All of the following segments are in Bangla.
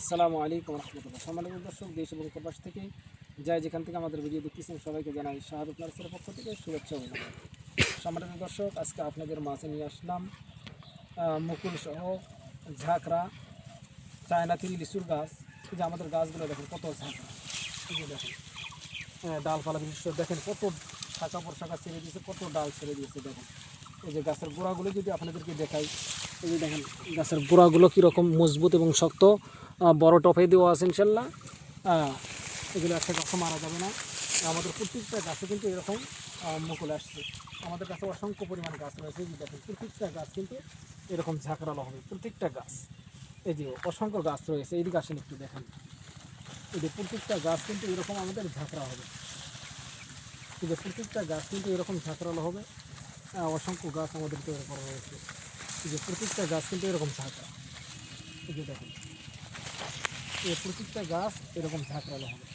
আসসালামু আলাইকুম রহমতুল্লাহ। সম্মানিত দর্শক, দেশ এবং প্রবাস থেকে যাই যেখান থেকে আমাদের ভিডিও দেখতেছেন সবাইকে জানাই শাহাদত নার্সের পক্ষ থেকে শুভেচ্ছা অভিনন্দন। সম্মানিত দর্শক, আজকে আপনাদের মাঝে নিয়ে আসলাম মুকুল সহ ঝাঁকড়া চায়না তিল লিচুর গাছ। এই যে আমাদের গাছগুলো দেখেন কত ঝাঁকড়া, এই যে দেখেন ডালপালা বিশিষ্ট, দেখেন কত শাখা প্রশাখা ছেড়ে দিয়েছে, কত ডাল ছেড়ে দিয়েছে। দেখেন এই যে গাছের গোড়াগুলো যদি আপনাদেরকে দেখাই, এই যে দেখেন গাছের গোড়াগুলো কীরকম মজবুত এবং শক্ত, বড় টফে দেওয়া আছে ইনশাল্লাহ। এগুলো একটা গাছও মারা যাবে না। আমাদের প্রত্যেকটা গাছে কিন্তু এরকম মুকুল আসছে। আমাদের কাছে অসংখ্য পরিমাণ গাছ রয়েছে। এই যে দেখেন প্রত্যেকটা গাছ কিন্তু এরকম ঝাঁকড়ালো হবে, প্রত্যেকটা গাছ। এই যে অসংখ্য গাছ রয়েছে, এই দিকে আসেন একটু দেখেন। এই যে প্রত্যেকটা গাছ কিন্তু এরকম আমাদের ঝাঁকড়া হবে। এই যে প্রত্যেকটা গাছ কিন্তু এরকম ঝাঁকড়ালো হবে। অসংখ্য গাছ আমাদের তৈরি করা রয়েছে। এই যে প্রত্যেকটা গাছ কিন্তু এরকম ঝাঁকড়া। এই যে দেখেন এই প্রত্যেকটা গাছ এরকম ঝাঁকড়ালো হবে।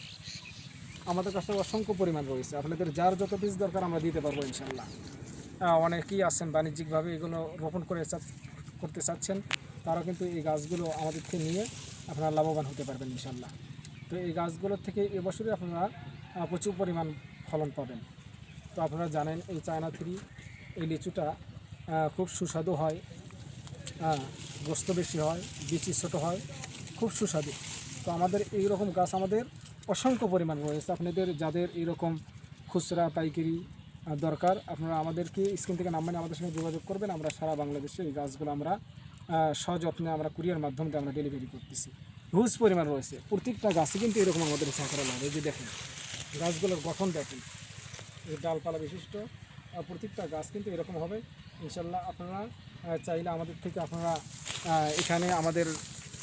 আমাদের কাছে অসংখ্য পরিমাণ রয়েছে, আপনাদের যার যত বীজ দরকার আমরা দিতে পারবো ইনশাল্লাহ। অনেকেই আছেন বাণিজ্যিকভাবে এগুলো রোপণ করতে চাচ্ছেন, তারা কিন্তু এই গাছগুলো আমাদের থেকে নিয়ে আপনারা লাভবান হতে পারবেন ইনশাল্লাহ। তো এই গাছগুলোর থেকে এবছরে আপনারা প্রচুর পরিমাণ ফলন পাবেন। তো আপনারা জানেন এই চায়না থ্রি এই লিচুটা খুব সুস্বাদু হয়, গোস্ত বেশি হয়, বিচি ছোটো হয়, খুব সুস্বাদু। তো আমাদের এই রকম গাছ আমাদের অসংখ্য পরিমাণ রয়েছে। আপনাদের যাদের এইরকম খুচরা পাইকারি দরকার, আপনারা আমাদেরকে স্ক্রিন থেকে নাম্বার আমাদের সঙ্গে যোগাযোগ করবেন। আমরা সারা বাংলাদেশে এই গাছগুলো আমরা সযত্নে আমরা কুরিয়ার মাধ্যমে আমরা ডেলিভারি করতেছি। হিউজ পরিমাণ রয়েছে, প্রত্যেকটা গাছে কিন্তু এরকম আমাদের ঝাঁকড়া লাগে। এই যে দেখেন গাছগুলোর গঠন দেখেন, এই ডালপালা বিশিষ্ট প্রত্যেকটা গাছ কিন্তু এরকম হবে ইনশাল্লাহ। আপনারা চাইলে আমাদের থেকে আপনারা এখানে আমাদের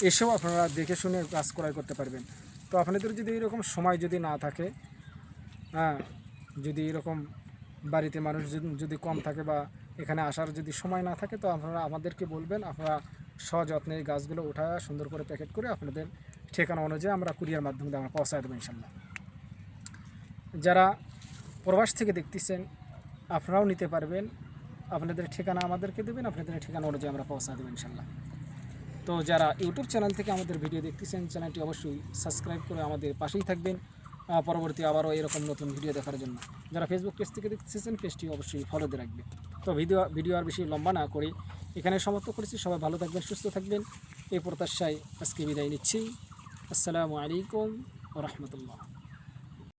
এসেও আপনারা দেখে শুনে গাছ ক্রয় করতে পারবেন। তো আপনাদের যদি এরকম সময় যদি না থাকে, যদি এরকম বাড়িতে মানুষ যদি কম থাকে বা এখানে আসার যদি সময় না থাকে, তো আপনারা আমাদেরকে বলবেন, আপনারা সযত্নে এই গাছগুলো উঠায় সুন্দর করে প্যাকেট করে আপনাদের ঠিকানা অনুযায়ী আমরা কুরিয়ার মাধ্যমে আমরা পৌঁছায় দেবো ইনশাল্লাহ। যারা প্রবাস থেকে দেখতেছেন আপনারাও নিতে পারবেন, আপনাদের ঠিকানা আমাদেরকে দেবেন, আপনাদের ঠিকানা অনুযায়ী আমরা পৌঁছা দেবো ইনশাল্লাহ। তো যারা ইউটিউব চ্যানেল থেকে আমাদের ভিডিও দেখতেছেন, চ্যানেলটি অবশ্যই সাবস্ক্রাইব করে আমাদের পাশেই থাকবেন পরবর্তী আবারও এরকম নতুন ভিডিও দেখার জন্য। যারা ফেসবুক পেজ থেকে দেখতেছেন পেজটি অবশ্যই ফলো দিয়ে রাখবেন। তো ভিডিও আর বেশি লম্বা না করে এখানে সমাপ্ত করেছি। সবাই ভালো থাকবেন, সুস্থ থাকবেন, এই প্রত্যাশায় আজকে বিদায় নিচ্ছি। আসসালামু আলাইকুম ওয়া রাহমাতুল্লাহ।